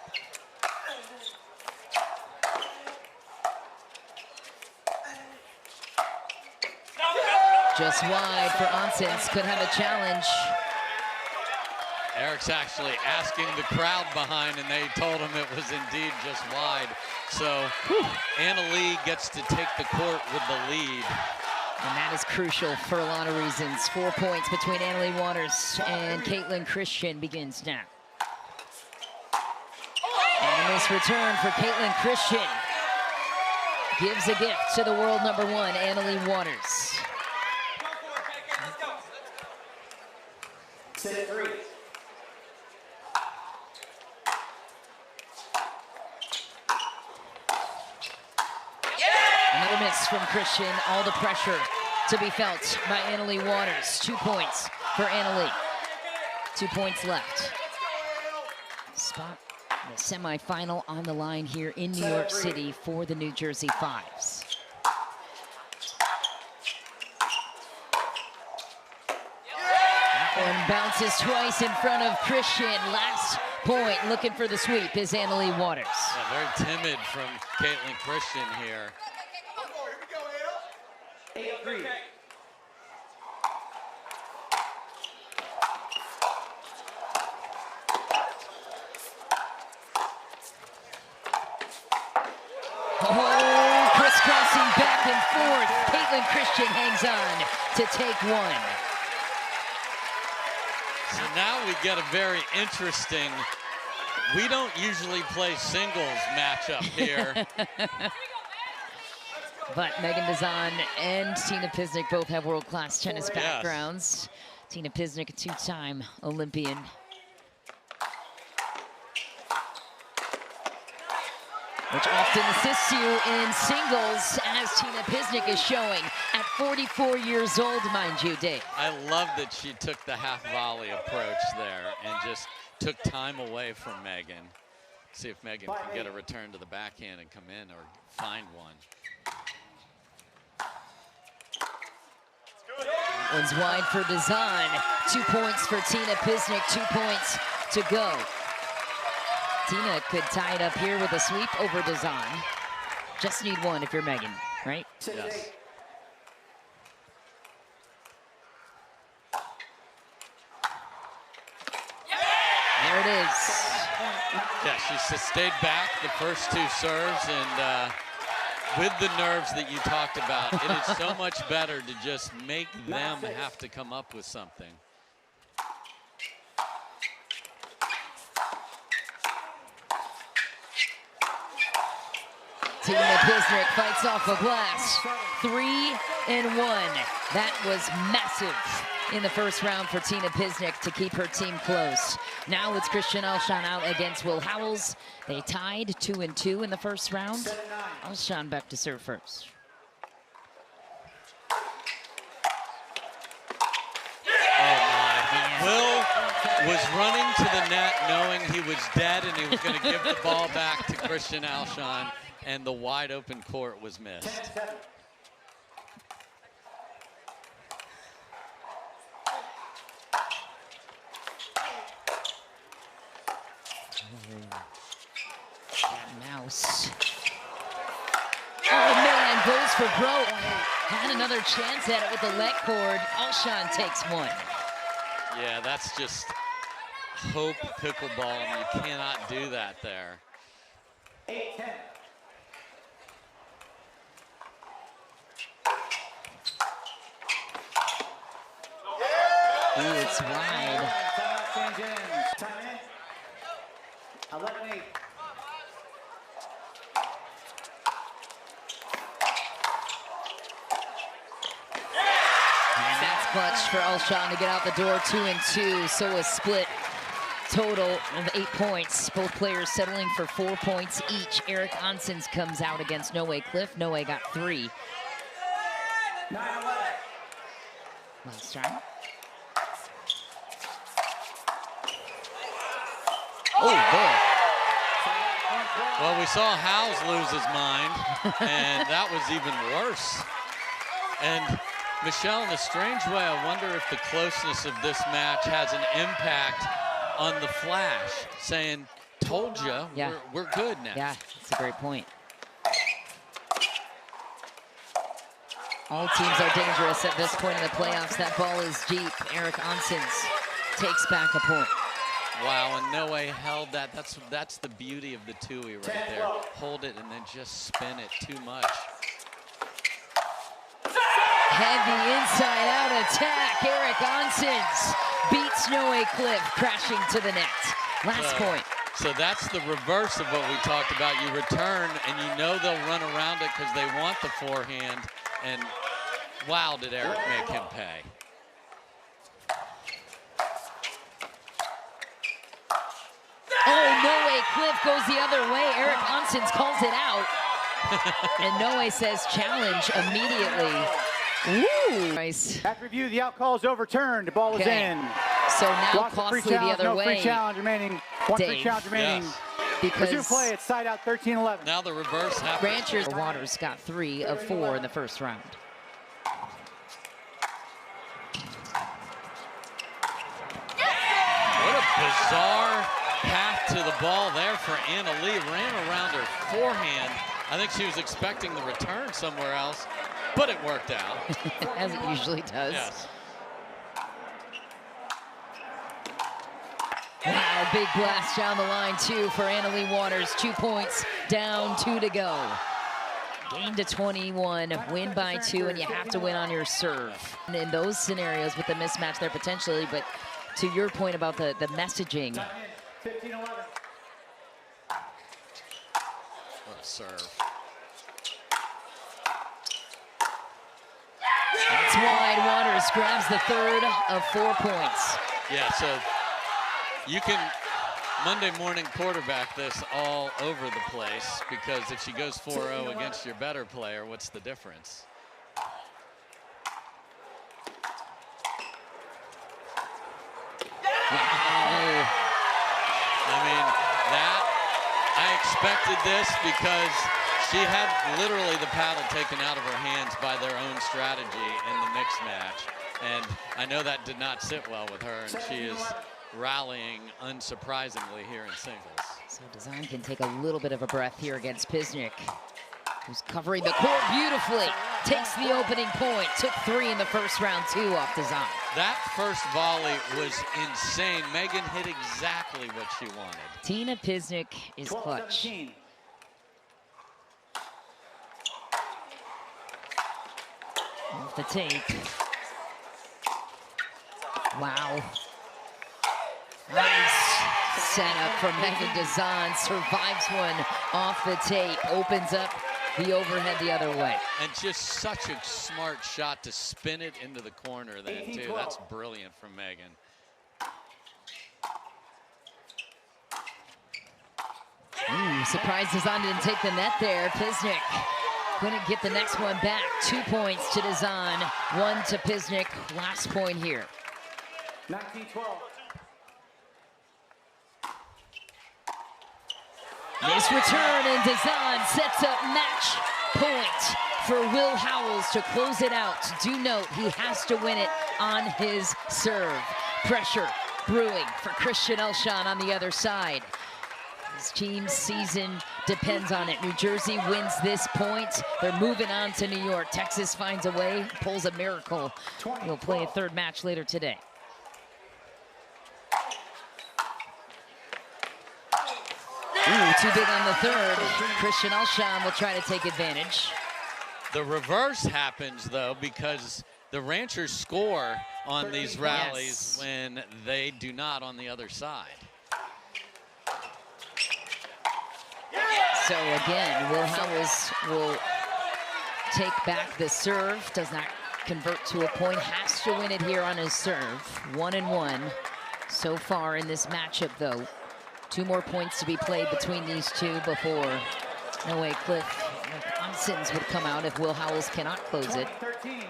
Just wide for Onsens. Could have a challenge. Eric's actually asking the crowd behind, and they told him it was indeed just wide. So Anna Lee gets to take the court with the lead. And that is crucial for a lot of reasons. 4 points between Anna Lee Waters and Caitlin Christian begins now. And this return for Caitlin Christian gives a gift to the world number one, Anna Lee Waters. 6-3. Another miss from Christian. All the pressure to be felt by Anna Lee Waters. 2 points for Anna Lee. 2 points left. Spot in the semifinal on the line here in New York City for the New Jersey Fives. That one bounces twice in front of Christian. Last point, looking for the sweep, is Anna Lee Waters. Yeah, very timid from Caitlin Christian here. 8-3. Oh, crisscrossing back and forth. Caitlin Christian hangs on to take one. So now we get a very interesting, we don't usually play singles matchup here. But Megan Dazan and Tina Pisnik both have world-class tennis backgrounds. Tina Pisnik, a two-time Olympian. Which often assists you in singles, as Tina Pisnik is showing at 44 years old, mind you, Dave. I love that she took the half volley approach there and just took time away from Megan. See if Megan can get a return to the backhand and come in or find one. One's wide for Dazan. 2 points for Tina Pisnik, 2 points to go. Tina could tie it up here with a sweep over Dazan. Just need one if you're Megan, right? Yes. There it is. Yeah, she stayed back the first 2 serves, and with the nerves that you talked about, it is so much better to just make them have to come up with something. Tina Pisnik fights off a glass. 3-1. That was massive in the first round for Tina Pisnik to keep her team close. Now it's Christian Alshon out against Will Howells. They tied 2-2 in the first round. Alshon back to serve first. Will was running to the net knowing he was dead and he was going to give the ball back to Christian Alshon, and the wide open court was missed. Mouse. Oh man, goes for broke. Had another chance at it with the let cord. Alshon takes one. Yeah, that's just hope pickleball, and you cannot do that there. 8-10. Ooh, it's wide. Time in. 11-8. And that's clutch for Alshon to get out the door, 2-2. So a split total of 8 points. Both players settling for 4 points each. Eric Onsens comes out against Noe Cliff. Noe got 3. 9-11. Last time. Oh, boy. Well, we saw Howells lose his mind, and that was even worse. And Michelle, in a strange way, I wonder if the closeness of this match has an impact on the flash, saying, told you, Yeah. we're good now. Yeah, that's a great point. All teams are dangerous at this point in the playoffs. That ball is deep. Eric Onsens takes back a point. Wow, and Noe held that. That's the beauty of the two-way right there. Hold it and then just spin it too much. Heavy inside-out attack. Eric Onsens beats Noe Cliff, crashing to the net. Last point. So that's the reverse of what we talked about. You return, and you know they'll run around it because they want the forehand. And wow, did Eric make him pay. Oh, Noe Cliff goes the other way. Eric Onsens calls it out. And Noe says challenge immediately. Ooh. Nice. After review, the out call is overturned. The ball was in. So now Lost costly free the challenge, other no way. free challenge remaining. One free Dave. challenge remaining. Yes. Because Resume play, it's side out 13-11. Now the reverse happens. Ranchers Waters got 3 of 4 in the first round. What a bizarre path to the ball there for Anna Lee. Ran around her forehand. I think she was expecting the return somewhere else, but it worked out. As it usually does. Yes. Wow, big blast down the line, too, for Anna Lee Waters. 2 points, down 2 to go. Gain to 21, win by 2, and you have to win on your serve. And in those scenarios with the mismatch there potentially, but to your point about the messaging. 15-11. What a serve. That's wide. Waters grabs the third of 4 points. Yeah, so you can Monday morning quarterback this all over the place, because if she goes 4-0 against your better player, what's the difference? I mean, I expected this because she had literally the paddle taken out of her hands by their own strategy in the mixed match. And I know that did not sit well with her, and she is rallying unsurprisingly here in singles. So Design can take a little bit of a breath here against Pisnik, who's covering the court beautifully. Takes the opening point. Took 3 in the first round, 2 off Design. That first volley was insane. Megan hit exactly what she wanted. Tina Pisnik is clutch. 12-17. Off the tape. Wow. Nice setup from Megan Design. Survives one off the tape. Opens up the overhead the other way. And just such a smart shot to spin it into the corner then, too. That's brilliant from Megan. Surprised Design didn't take the net there. Pisnik couldn't get the next one back. 2 points to Design, 1 to Pisnik. Last point here. 19-12. Nice return, and Design sets up match point for Will Howells to close it out. Do note, he has to win it on his serve. Pressure brewing for Christian Elshon on the other side. His team's season depends on it. New Jersey wins this point. They're moving on to New York. Texas finds a way, pulls a miracle. We'll play a third match later today. Too big on the third. Christian Elshon will try to take advantage. The reverse happens, though, because the Ranchers score on these rallies when they do not on the other side. So again, Will Howells will take back the serve. Does not convert to a point. Has to win it here on his serve. 1-1 so far in this matchup, though. 2 more points to be played between these two before, no way, Cliff Onsins would come out if Will Howells cannot close it. 13.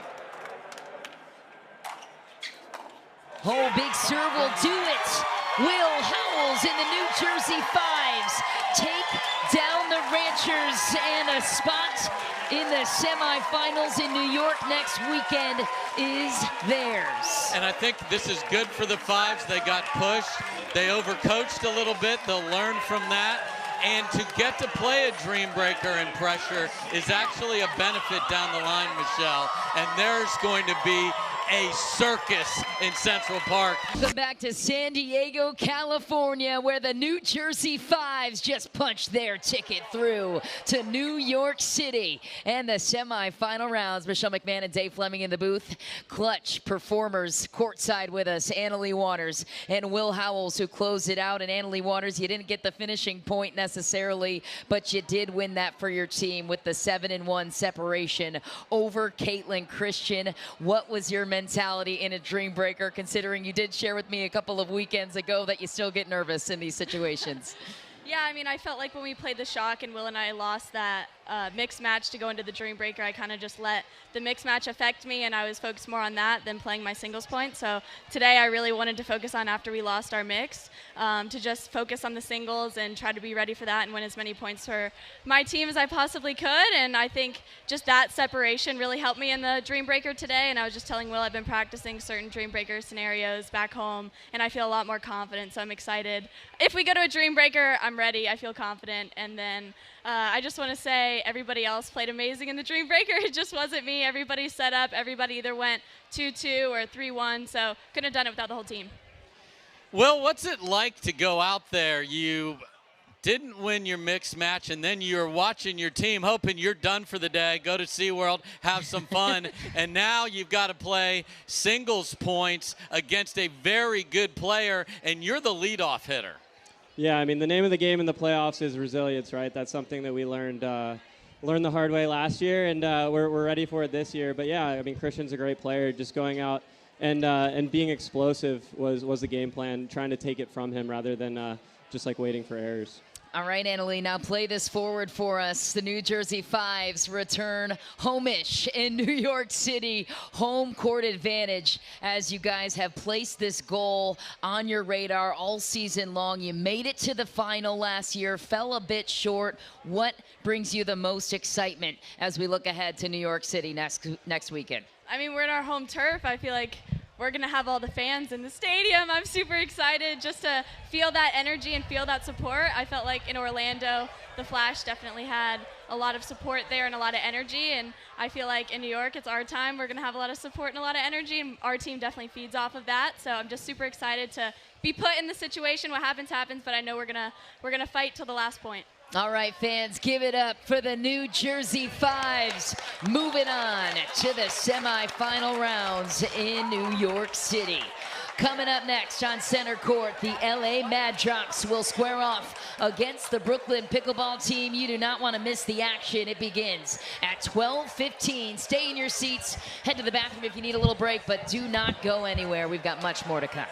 Oh, big serve will do it. Will Howells in the New Jersey Fives take down the Ranchers, and a spot in the semifinals in New York next weekend is theirs. And I think this is good for the Fives. They got pushed. They overcoached a little bit. They'll learn from that. And to get to play a Dreambreaker in pressure is actually a benefit down the line, Michelle. And there's going to be a circus in Central Park. Come back to San Diego, California, where the New Jersey Fives just punched their ticket through to New York City and the semifinal rounds. Michelle McMahon and Dave Fleming in the booth. Clutch performers courtside with us. Annalie Waters and Will Howells, who closed it out. And Annalie Waters, you didn't get the finishing point necessarily, but you did win that for your team with the 7-1 separation over Caitlin Christian. What was your mentality in a Dreambreaker, considering you did share with me a couple of weekends ago that you still get nervous in these situations? Yeah, I mean, I felt like when we played the Shock and Will and I lost that mixed match to go into the Dreambreaker, I kind of just let the mixed match affect me, and I was focused more on that than playing my singles point. So today I really wanted to focus on, after we lost our mix, to just focus on the singles and try to be ready for that and win as many points for my team as I possibly could. And I think just that separation really helped me in the Dreambreaker today. And I was just telling Will I've been practicing certain Dreambreaker scenarios back home, and I feel a lot more confident, so I'm excited. If we go to a Dreambreaker, I'm ready. I feel confident. And then I just want to say everybody else played amazing in the Dreambreaker. It just wasn't me. Everybody set up. Everybody either went 2-2 or 3-1, so couldn't have done it without the whole team. Well, what's it like to go out there? You didn't win your mixed match, and then you're watching your team, hoping you're done for the day, go to SeaWorld, have some fun, and now you've got to play singles points against a very good player, and you're the leadoff hitter. Yeah, I mean, the name of the game in the playoffs is resilience, right? That's something that we learned the hard way last year, and we're ready for it this year. But yeah, I mean, Christian's a great player. Just going out and being explosive was the game plan, trying to take it from him rather than just like waiting for errors. All right, Annalie, now play this forward for us. The New Jersey Fives return home-ish in New York City. Home court advantage, as you guys have placed this goal on your radar all season long. You made it to the final last year, fell a bit short. What brings you the most excitement as we look ahead to New York City next weekend? I mean, we're in our home turf. I feel like we're going to have all the fans in the stadium. I'm super excited just to feel that energy and feel that support. I felt like in Orlando, the Flash definitely had a lot of support there and a lot of energy. And I feel like in New York, it's our time. We're going to have a lot of support and a lot of energy. And our team definitely feeds off of that. So I'm just super excited to be put in the situation. What happens, happens. But I know we're gonna fight till the last point. All right, fans, give it up for the New Jersey Fives moving on to the semifinal rounds in New York City. Coming up next on center court, the LA Mad Drops will square off against the Brooklyn Pickleball team. You do not want to miss the action. It begins at 12:15. Stay in your seats. Head to the bathroom if you need a little break, but do not go anywhere. We've got much more to come.